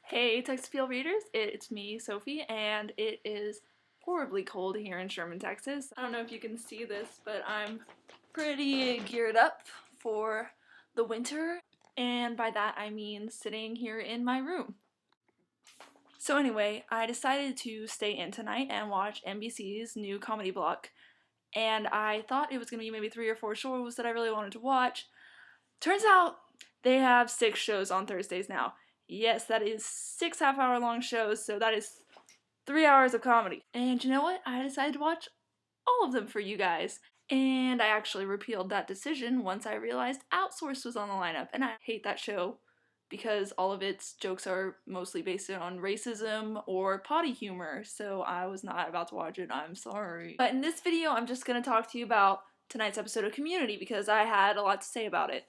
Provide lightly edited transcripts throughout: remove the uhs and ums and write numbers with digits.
Hey, Text Appeal readers, it's me, Sophie, and it is horribly cold here in Sherman, Texas. I don't know if you can see this, but I'm pretty geared up for the winter, and by that I mean sitting here in my room. So anyway, I decided to stay in tonight and watch NBC's new comedy block, and I thought it was going to be maybe 3 or 4 shows that I really wanted to watch. Turns out they have 6 shows on Thursdays now. Yes, that is 6 half-hour long shows, so that is 3 hours of comedy. And you know what? I decided to watch all of them for you guys. And I actually repealed that decision once I realized Outsourced was on the lineup. And I hate that show because all of its jokes are mostly based on racism or potty humor, so I was not about to watch it, I'm sorry. But in this video, I'm just going to talk to you about tonight's episode of Community because I had a lot to say about it.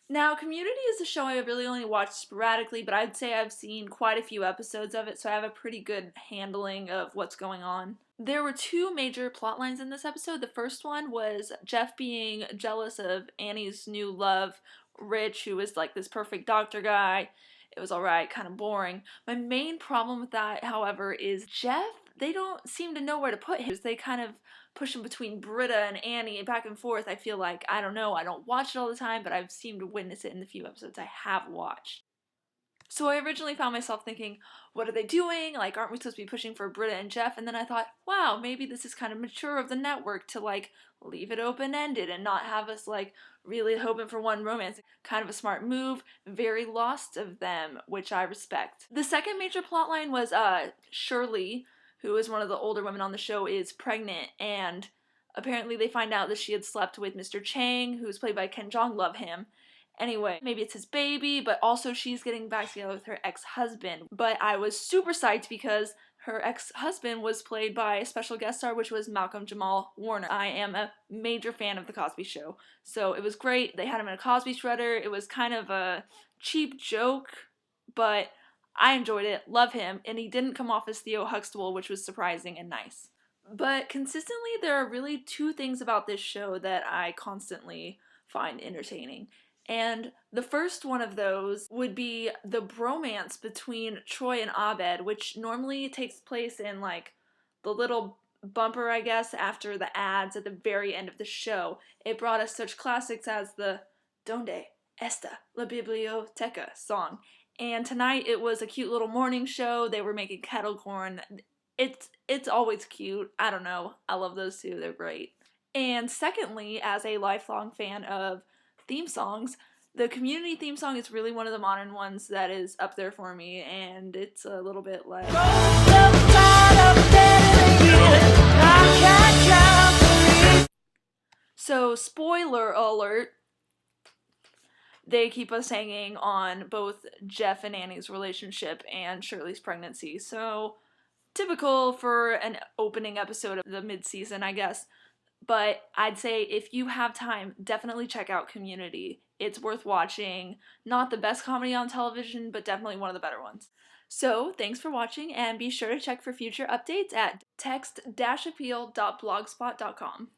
Now, Community is a show I've really only watched sporadically, but I'd say I've seen quite a few episodes of it, so I have a pretty good handling of what's going on. There were 2 major plot lines in this episode. The first one was Jeff being jealous of Annie's new love, Rich, who was like this perfect doctor guy. It was alright, kind of boring. My main problem with that, however, is Jeff, they don't seem to know where to put him. They kind of push him between Britta and Annie and back and forth. I feel like, I don't know, I don't watch it all the time, but I've seemed to witness it in the few episodes I have watched. So I originally found myself thinking, what are they doing? Like, aren't we supposed to be pushing for Britta and Jeff? And then I thought, wow, maybe this is kind of mature of the network to, like, leave it open-ended and not have us, like, really hoping for one romance. Kind of a smart move, very lost of them, which I respect. The second major plotline was, Shirley, who is one of the older women on the show, is pregnant, and apparently they find out that she had slept with Mr. Chang, who's played by Ken Jeong, love him. Anyway, maybe it's his baby, but also she's getting back together with her ex-husband. But I was super psyched because her ex-husband was played by a special guest star, which was Malcolm Jamal Warner. I am a major fan of The Cosby Show, so it was great. They had him in a Cosby shredder. It was kind of a cheap joke, but I enjoyed it, love him, and he didn't come off as Theo Huxtable, which was surprising and nice. But consistently, there are really 2 things about this show that I constantly find entertaining. And the first one of those would be the bromance between Troy and Abed, which normally takes place in, like, the little bumper, I guess, after the ads at the very end of the show. It brought us such classics as the Donde Está la Biblioteca song. And tonight it was a cute little morning show. They were making kettle corn. It's always cute. I don't know. I love those 2. They're great. And secondly, as a lifelong fan of theme songs, the Community theme song is really one of the modern ones that is up there for me, and it's a little bit like so, spoiler alert, they keep us hanging on both Jeff and Annie's relationship and Shirley's pregnancy, so typical for an opening episode of the mid-season, I guess. But I'd say if you have time, definitely check out Community. It's worth watching. Not the best comedy on television, but definitely one of the better ones. So, thanks for watching, and be sure to check for future updates at text-appeal.blogspot.com.